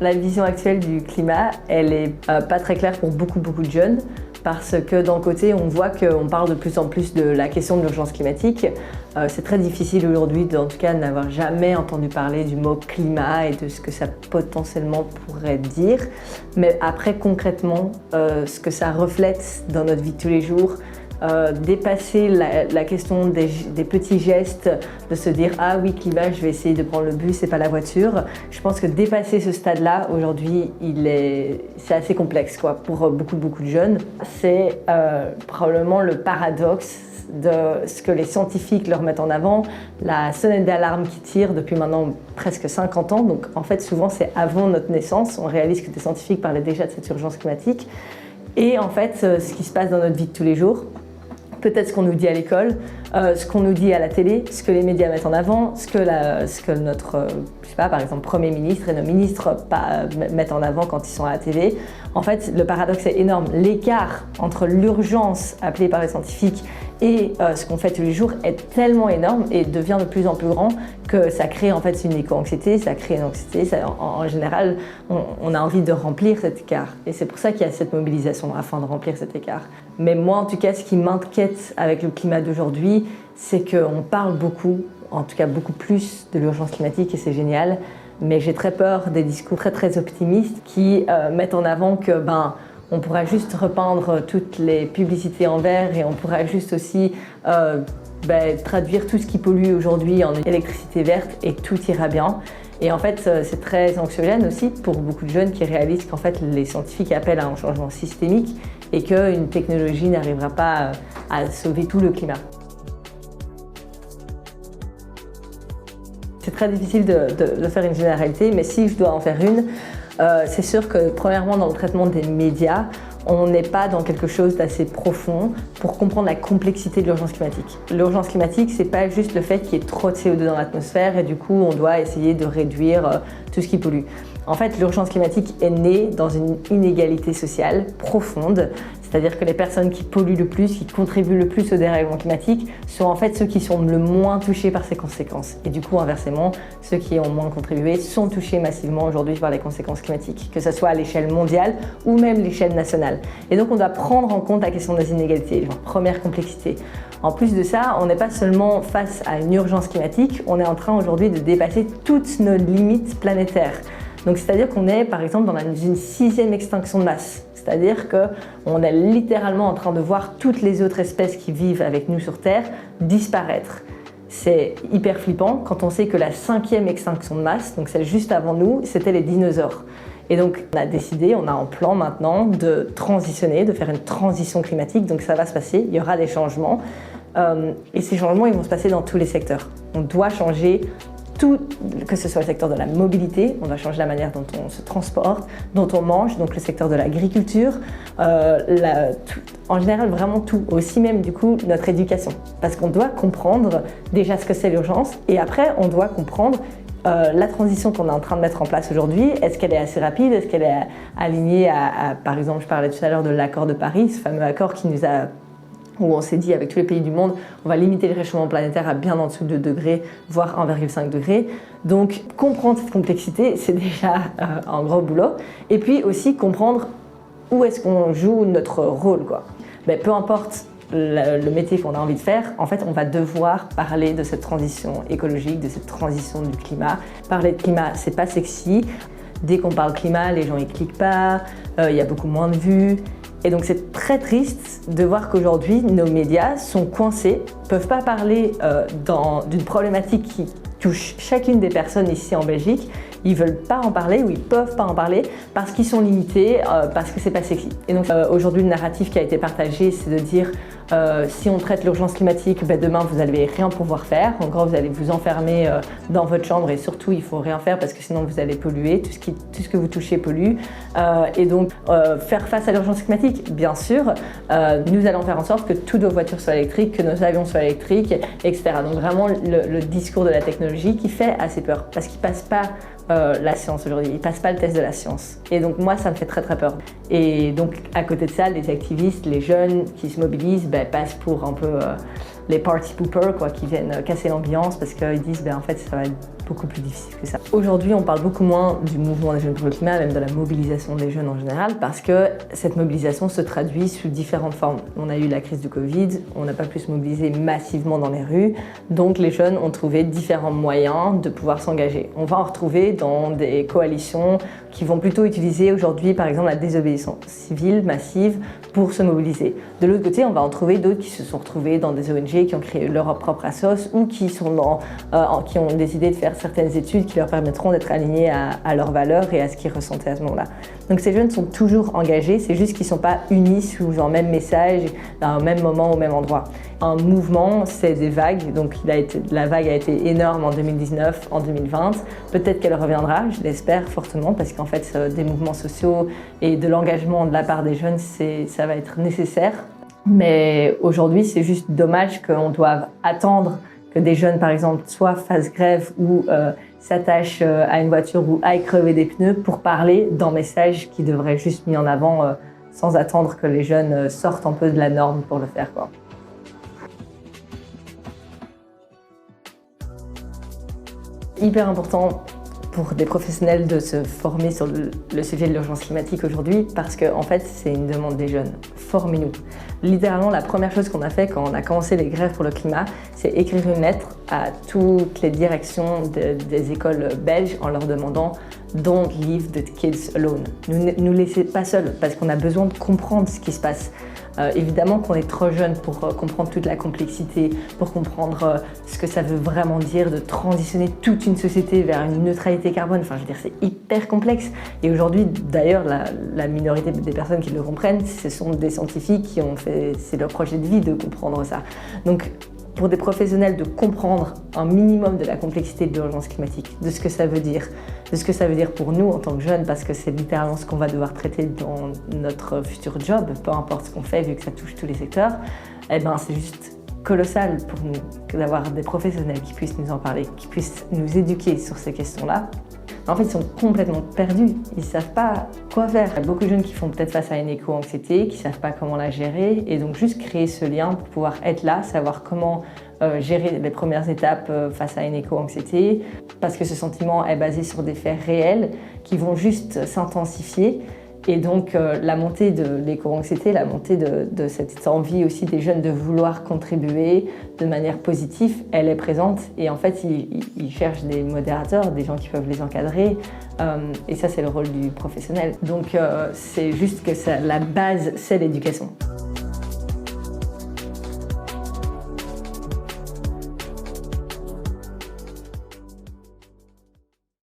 La vision actuelle du climat, elle est pas très claire pour beaucoup de jeunes parce que d'un côté, on voit qu'on parle de plus en plus de la question de l'urgence climatique. C'est très difficile aujourd'hui, en tout cas, de n'avoir jamais entendu parler du mot climat et de ce que ça potentiellement pourrait dire. Mais après, concrètement, ce que ça reflète dans notre vie de tous les jours, dépasser la question des petits gestes, de se dire « Ah oui, climat, je vais essayer de prendre le bus et pas la voiture ». Je pense que dépasser ce stade-là, aujourd'hui, c'est assez complexe quoi, pour beaucoup de jeunes. C'est probablement le paradoxe de ce que les scientifiques leur mettent en avant, la sonnette d'alarme qui tire depuis maintenant presque 50 ans. Donc en fait, souvent, c'est avant notre naissance. On réalise que des scientifiques parlaient déjà de cette urgence climatique. Et en fait, ce qui se passe dans notre vie de tous les jours, peut-être ce qu'on nous dit à l'école, ce qu'on nous dit à la télé, ce que les médias mettent en avant, ce que notre, je sais pas, par exemple, Premier ministre et nos ministres mettent en avant quand ils sont à la télé. En fait, le paradoxe est énorme. L'écart entre l'urgence appelée par les scientifiques et ce qu'on fait tous les jours est tellement énorme et devient de plus en plus grand que ça crée en fait une éco-anxiété, ça crée une anxiété. En général, on a envie de remplir cet écart. Et c'est pour ça qu'il y a cette mobilisation afin de remplir cet écart. Mais moi, en tout cas, ce qui m'inquiète avec le climat d'aujourd'hui, c'est qu'on parle beaucoup, en tout cas beaucoup plus de l'urgence climatique et c'est génial. Mais j'ai très peur des discours très optimistes qui mettent en avant que on pourra juste repeindre toutes les publicités en vert et on pourra juste aussi traduire tout ce qui pollue aujourd'hui en électricité verte et tout ira bien. Et en fait, c'est très anxiogène aussi pour beaucoup de jeunes qui réalisent qu'en fait, les scientifiques appellent à un changement systémique et qu'une technologie n'arrivera pas à sauver tout le climat. C'est très difficile de faire une généralité, mais si je dois en faire une, c'est sûr que premièrement dans le traitement des médias, on n'est pas dans quelque chose d'assez profond pour comprendre la complexité de l'urgence climatique. L'urgence climatique, c'est pas juste le fait qu'il y ait trop de CO2 dans l'atmosphère et du coup on doit essayer de réduire tout ce qui pollue. En fait, l'urgence climatique est née dans une inégalité sociale profonde, c'est-à-dire que les personnes qui polluent le plus, qui contribuent le plus au dérèglement climatique, sont en fait ceux qui sont le moins touchés par ces conséquences. Et du coup, inversement, ceux qui ont moins contribué sont touchés massivement aujourd'hui par les conséquences climatiques, que ce soit à l'échelle mondiale ou même l'échelle nationale. Et donc, on doit prendre en compte la question des inégalités, première complexité. En plus de ça, on n'est pas seulement face à une urgence climatique, on est en train aujourd'hui de dépasser toutes nos limites planétaires. Donc, c'est-à-dire qu'on est, par exemple, dans une 6e extinction de masse. C'est-à-dire qu'on est littéralement en train de voir toutes les autres espèces qui vivent avec nous sur Terre disparaître. C'est hyper flippant quand on sait que la 5e extinction de masse, donc celle juste avant nous, c'était les dinosaures. Et donc on a décidé, on a un plan maintenant de transitionner, de faire une transition climatique, donc ça va se passer, il y aura des changements. Et ces changements, ils vont se passer dans tous les secteurs. On doit changer tout, que ce soit le secteur de la mobilité, on doit changer la manière dont on se transporte, dont on mange, donc le secteur de l'agriculture, en général vraiment tout, aussi même du coup notre éducation. Parce qu'on doit comprendre déjà ce que c'est l'urgence et après on doit comprendre la transition qu'on est en train de mettre en place aujourd'hui, est-ce qu'elle est assez rapide, est-ce qu'elle est alignée par exemple, je parlais tout à l'heure de l'accord de Paris, ce fameux accord où on s'est dit avec tous les pays du monde, on va limiter le réchauffement planétaire à bien en dessous de 2 degrés, voire 1,5 degrés. Donc comprendre cette complexité, c'est déjà un gros boulot. Et puis aussi comprendre où est-ce qu'on joue notre rôle, quoi. Mais peu importe le métier qu'on a envie de faire, en fait, on va devoir parler de cette transition écologique, de cette transition du climat. Parler de climat, c'est pas sexy. Dès qu'on parle climat, les gens y cliquent pas, il y a beaucoup moins de vues. Et donc c'est très triste de voir qu'aujourd'hui nos médias sont coincés, ne peuvent pas parler d'une problématique qui touche chacune des personnes ici en Belgique. Ils ne veulent pas en parler ou ils ne peuvent pas en parler parce qu'ils sont limités, parce que c'est pas sexy. Et donc aujourd'hui le narratif qui a été partagé, c'est de dire si on traite l'urgence climatique, demain vous n'allez rien pouvoir faire. En gros, vous allez vous enfermer dans votre chambre et surtout il ne faut rien faire parce que sinon vous allez polluer, tout ce que vous touchez pollue. Et donc faire face à l'urgence climatique, bien sûr, nous allons faire en sorte que toutes nos voitures soient électriques, que nos avions soient électriques, etc. Donc vraiment le discours de la technologie qui fait assez peur parce qu'il ne passe pas la science aujourd'hui, il ne passe pas le test de la science. Et donc moi ça me fait très peur. Et donc à côté de ça, les activistes, les jeunes qui se mobilisent passent pour un peu les party poopers quoi, qui viennent casser l'ambiance parce qu'ils disent en fait ça va être beaucoup plus difficile que ça. Aujourd'hui, on parle beaucoup moins du mouvement des jeunes pour le climat, même de la mobilisation des jeunes en général, parce que cette mobilisation se traduit sous différentes formes. On a eu la crise du Covid, on n'a pas pu se mobiliser massivement dans les rues, donc les jeunes ont trouvé différents moyens de pouvoir s'engager. On va en retrouver dans des coalitions qui vont plutôt utiliser aujourd'hui, par exemple, la désobéissance civile massive pour se mobiliser. De l'autre côté, on va en trouver d'autres qui se sont retrouvés dans des ONG, qui ont créé leur propre assos ou qui ont décidé de faire certaines études qui leur permettront d'être alignés à leurs valeurs et à ce qu'ils ressentaient à ce moment-là. Donc ces jeunes sont toujours engagés, c'est juste qu'ils ne sont pas unis sous un même message, à un même moment, au même endroit. Un mouvement, c'est des vagues, donc la vague a été énorme en 2019, en 2020. Peut-être qu'elle reviendra, je l'espère fortement, parce qu'en fait, des mouvements sociaux et de l'engagement de la part des jeunes, ça va être nécessaire. Mais aujourd'hui, c'est juste dommage qu'on doive attendre que des jeunes, par exemple, soit fassent grève ou s'attachent à une voiture ou aillent crever des pneus pour parler d'un message qui devrait être juste mis en avant sans attendre que les jeunes sortent un peu de la norme pour le faire, quoi. Hyper important pour des professionnels de se former sur le sujet de l'urgence climatique aujourd'hui parce que en fait, c'est une demande des jeunes. Formez-nous. Littéralement, la première chose qu'on a fait quand on a commencé les grèves pour le climat, c'est écrire une lettre à toutes les directions des écoles belges en leur demandant « Don't leave the kids alone ». Ne nous laissez pas seuls parce qu'on a besoin de comprendre ce qui se passe. Évidemment qu'on est trop jeune pour comprendre toute la complexité, pour comprendre ce que ça veut vraiment dire de transitionner toute une société vers une neutralité carbone. Enfin, je veux dire, c'est hyper complexe. Et aujourd'hui, d'ailleurs, la minorité des personnes qui le comprennent, ce sont des scientifiques qui ont fait, c'est leur projet de vie de comprendre ça. Donc, pour des professionnels de comprendre un minimum de la complexité de l'urgence climatique, de ce que ça veut dire, de ce que ça veut dire pour nous en tant que jeunes, parce que c'est littéralement ce qu'on va devoir traiter dans notre futur job, peu importe ce qu'on fait, vu que ça touche tous les secteurs, c'est juste colossal pour nous d'avoir des professionnels qui puissent nous en parler, qui puissent nous éduquer sur ces questions-là. En fait, ils sont complètement perdus, ils ne savent pas quoi faire. Il y a beaucoup de jeunes qui font peut-être face à une éco-anxiété, qui ne savent pas comment la gérer, et donc juste créer ce lien pour pouvoir être là, savoir comment gérer les premières étapes face à une éco-anxiété, parce que ce sentiment est basé sur des faits réels qui vont juste s'intensifier. Et donc la montée de l'éco-anxiété, la montée de cette envie aussi des jeunes de vouloir contribuer de manière positive, elle est présente. Et en fait, ils cherchent des modérateurs, des gens qui peuvent les encadrer. Et ça, c'est le rôle du professionnel. Donc c'est juste que la base, c'est l'éducation.